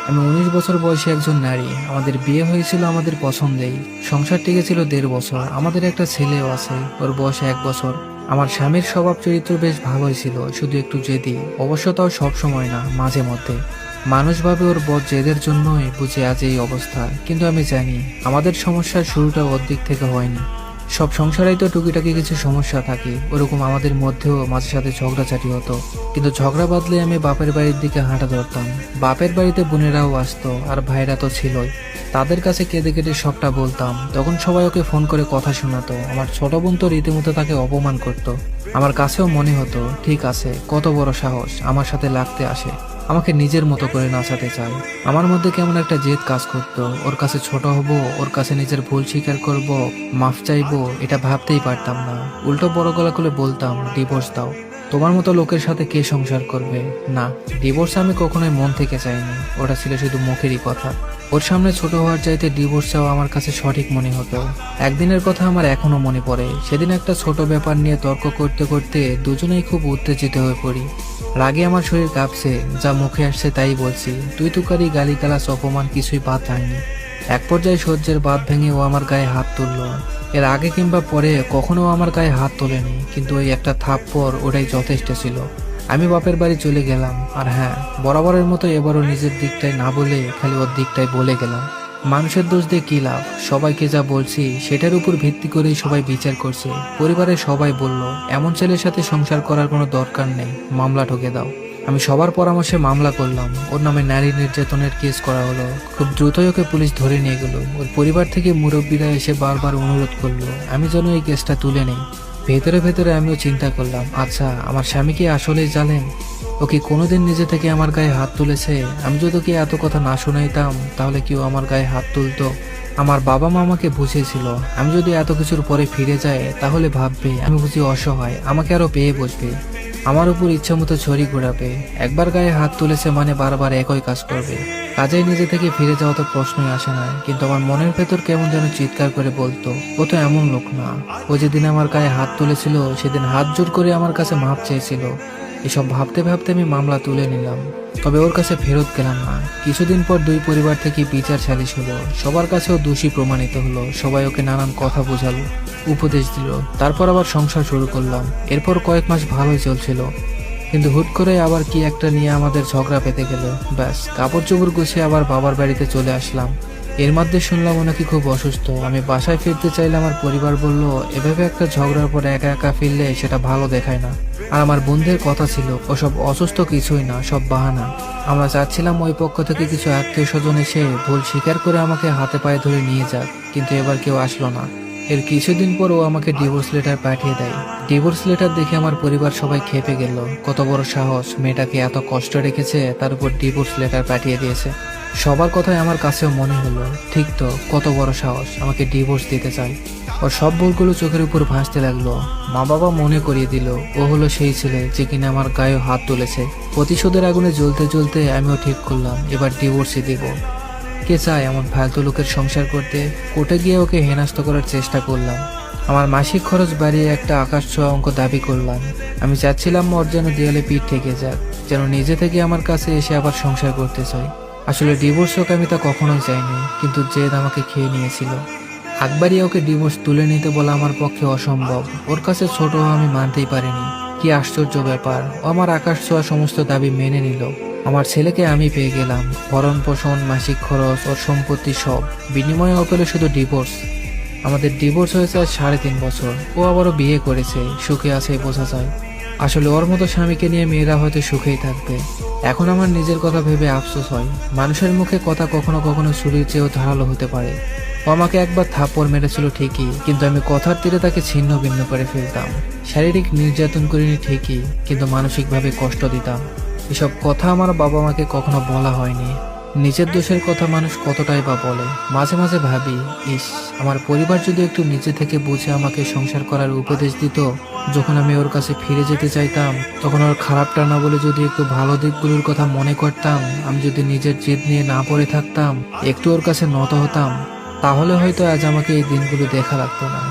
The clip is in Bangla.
আমি 19 বছর বয়সী একজন নারী। আমাদের বিয়ে হয়েছিল আমাদের পছন্দেই। সংসার টিকেছিল 1.5 বছর। আমাদের একটা ছেলেও আছে, ওর বয়স 1 বছর। আমার স্বামীর স্বভাব চরিত্র বেশ ভালোই ছিল, শুধু একটু জেদি। অবশ্য তাও সব সময় না, মাঝে মধ্যে। মানুষ ভাবে ওর বদ জেদের জন্যই বুঝি আজ এই অবস্থা, কিন্তু আমি জানি আমাদের সমস্যার শুরুটা ওর দিক থেকে হয়নি। সব সংসারেই তো টুকিটাকি কিছু সমস্যা থাকে, ওরকম আমাদের মধ্যেও মাঝে সাথে ঝগড়াঝাটি হতো। কিন্তু ঝগড়া বাদলে আমি বাপের বাড়ির দিকে হাঁটা ধরতাম। বাপের বাড়িতে বোনেরাও আসতো, আর ভাইরা তো ছিলই। তাদের কাছে কেঁদে কেটে সবটা বলতাম। তখন সবাই ওকে ফোন করে কথা শোনাতো। আমার ছোট বোন তো রীতিমতো তাকে অপমান করত। আমার কাছেও মনে হতো, ঠিক আছে, কত বড় সাহস আমার সাথে লাগতে আসে, আমাকে নিজের মতো করে নাচাতে চায়। আমার মধ্যে কেমন একটা জেদ কাজ করতো। ওর কাছে ছোট হব, ওর কাছে নিজের ভুল স্বীকার করব, মাফ চাইবো, এটা ভাবতেই পারতাম না। উল্টো বড় গলা করে বলতাম, ডিভোর্স দাও। তোমার মতো লোকের সাথে কে সংসার করবে? না, ডিভোর্স আমি কখনোই মন থেকে চাইনি। ওটা ছিল শুধু মুখেরই কথা। ওর সামনে ছোট হওয়ার চাইতে ডিভোর্স চাওয়া আমার কাছে সঠিক মনে হতো। একদিনের কথা আমার এখনো মনে পড়ে। সেদিন একটা ছোট ব্যাপার নিয়ে তর্ক করতে করতে দুজনেই খুব উত্তেজিত হয়ে পড়ি। রাগে আমার শরীর কাঁপছে, যা মুখে আসছে তাই বলছি। তুই তুকারি, গালিগালাজ, অপমান কিছুই বাদ ভাঙেনি। এক পর্যায়ে সহ্যের বাঁধ ভেঙে ও আমার গায়ে হাত তুললো। এর আগে কিংবা পরে কখনো আমার গায়ে হাত তোলেনি, কিন্তু ওই একটা থাপ্পড় ওটাই যথেষ্ট ছিল। আমি বাপের বাড়ি চলে গেলাম। আর হ্যাঁ, বরাবরের মতো এবারও নিজের দিকটাই না বলে খালি ওর দিকটাই বলে গেলাম। মানুষের দোষ দিয়ে কি লাভ? সবাইকে যা বলছি সেটার উপর ভিত্তি করেই সবাই বিচার করছে। পরিবারের সবাই বলল, এমন ছেলের সাথে সংসার করার কোনো দরকার নেই, মামলা ঠকে দাও। আমি সবার পরামর্শে মামলা করলাম। ওর নামে নারী নির্যাতনের কেস করা হলো। খুব দ্রুতই ওকে পুলিশ ধরে নিয়ে গেল। ওর পরিবার থেকে মুরব্বীরা এসে বারবার অনুরোধ করলো আমি যেন এই কেসটা তুলে নেই। ভেতরে ভেতরে আমিও চিন্তা করলাম, আচ্ছা, আমার স্বামী কি আসলেই জানেন? ও কি কোনোদিন নিজে থেকে আমার গায়ে হাত তুলেছে? আমি যদি ওকে এত কথা না শোনাইতাম, তাহলে কি ও আমার গায়ে হাত তুলতো? আমার বাবা মা আমাকে বুঝিয়েছিল, আমি যদি এত কিছুর পরে ফিরে যাই তাহলে ভাববে আমি বুঝি অসহায়, আমাকে আরো পেয়ে বসবে, আমার উপর ইচ্ছা মতো ছড়ি ঘোরাবে। একবার গায়ে হাত তুলেছে মানে বারবার একই কাজ করবে। কাজেই নিজে থেকে ফিরে যাওয়া তো প্রশ্নই আসে না। কিন্তু আমার মনের ভেতর কেমন যেন চিৎকার করে বলতো, ও তো এমন লোক না। ও যেদিন আমার গায়ে হাত তুলেছিল সেদিন হাত জোর করে আমার কাছে মাপ চেয়েছিল। এসব ভাবতে ভাবতে আমি মামলা তুলে নিলাম। তবে ওর কাছে ফেরত গেলাম না। কিছুদিন পর দুই পরিবার থেকে বিচার সালিশ হলো। সবার কাছেও দোষী প্রমাণিত হলো। সবাই ওকে নানান কথা বোঝালো, উপদেশ দিল। তারপর আবার সংসার শুরু করলাম। এরপর কয়েক মাস ভালোই চলছিল, কিন্তু হুট করে আবার কি একটা নিয়ে আমাদের ঝগড়া পেতে গেল। ব্যাস, কাপড় চোপড় গুছিয়ে আবার বাবার বাড়িতে চলে আসলাম। এর মধ্যে শুনলাম ও নাকি খুব অসুস্থ। আমি বাসায় ফিরতে চাইলে আমার পরিবার বলল, এভাবে একটা ঝগড়ার পর একা একা ফিরলে সেটা ভালো দেখায় না। আর আমার বন্ধুদের কথা ছিল, ওসব অসুস্থ কিছুই না, সব বাহানা। আমরা চাচ্ছিলাম ওই পক্ষ থেকে কিছু আত্মীয় স্বজন এসে ভুল স্বীকার করে আমাকে হাতে পায়ে ধরে নিয়ে যাক, কিন্তু এবার কেউ আসলো না। এর কিছুদিন পর ও আমাকে ডিভোর্স লেটার পাঠিয়ে দেয়। ডিভোর্স লেটার দেখে আমার পরিবার সবাই খেপে গেল। কত বড় সাহস, মেয়েটাকে এত কষ্ট রেখেছে, তার উপর ডিভোর্স লেটার পাঠিয়ে দিয়েছে। সবার কথাই আমার কাছেও মনে হলো, ঠিক তো, কত বড় সাহস, আমাকে ডিভোর্স দিতে চাই। ওর সব ভুলগুলো চোখের উপর ভাসতে লাগলো। মা বাবা মনে করিয়ে দিল, ও হলো সেই ছেলে যে কিনা আমার গায়ে হাত তুলেছে। প্রতিশোধের আগুনে জ্বলতে জ্বলতে আমিও ঠিক করলাম, এবার ডিভোর্সই দেব। কে চায় এমন ফালতু লোকের সংসার করতে? কোর্টে গিয়ে ওকে হেনস্থ করার চেষ্টা করলাম। আমার মাসিক খরচ বাড়িয়ে একটা আকাশ ছোঁয়া অঙ্ক দাবি করলাম। আমি চাচ্ছিলাম ওর যেন দেয়ালে পিঠ থেকে যাক, যেন নিজে থেকে আমার কাছে এসে আবার সংসার করতে চাই। আসলে ডিভোর্স হোক আমি তা কখনোই চাইনি, কিন্তু জেদ আমাকে খেয়ে নিয়েছিল। একবারই ওকে ডিভোর্স তুলে নিতে বলা আমার পক্ষে অসম্ভব। ওর কাছে ছোট হওয়া আমি মানতেই পারিনি। কি আশ্চর্য ব্যাপার, ও আমার আকাশ ছোঁয়া সমস্ত দাবি মেনে নিল। আমার ছেলেকে আমি পেয়ে গেলাম, ভরণ পোষণ, মাসিক খরচ, ওর সম্পত্তি সব। বিনিময়ে ও পেল শুধু ডিভোর্স। আমাদের ডিভোর্স হয়েছে আজ 3.5 বছর। ও আবারও বিয়ে করেছে, সুখে আছে বোঝা যায়। আসলে ওর মতো স্বামীকে নিয়ে মেয়েরা হয়তো সুখেই থাকবে। এখন আমার নিজের কথা ভেবে আফসোস হয়। মানুষের মুখে কথা কখনো কখনো ছুরির চেয়েও ধারালো হতে পারে। ও আমাকে একবার থাপ্পড় মেরেছিল ঠিকই, কিন্তু আমি কথার তীরে তাকে ছিন্ন ভিন্ন করে ফেলতাম। শারীরিক নির্যাতন করিনি ঠিকই, কিন্তু মানসিকভাবে কষ্ট দিতাম। এসব কথা আমার বাবা মাকে কখনো বলা হয়নি। নিজের দোষের কথা মানুষ কতটাই বা বলে। মাঝে মাঝে ভাবি, ইস, আমার পরিবার যদি একটু নিজে থেকে বুঝে আমাকে সংসার করার উপদেশ দিত। যখন আমি ওর কাছে ফিরে যেতে চাইতাম, তখন ওর খারাপটা না বলে যদি একটু ভালো দিকগুলোর কথা মনে করতাম, আমি যদি নিজের জেদ নিয়ে না পড়ে থাকতাম, একটু ওর কাছে নত হতাম, তাহলে হয়তো আজ আমাকে এই দিনগুলো দেখা লাগতো না।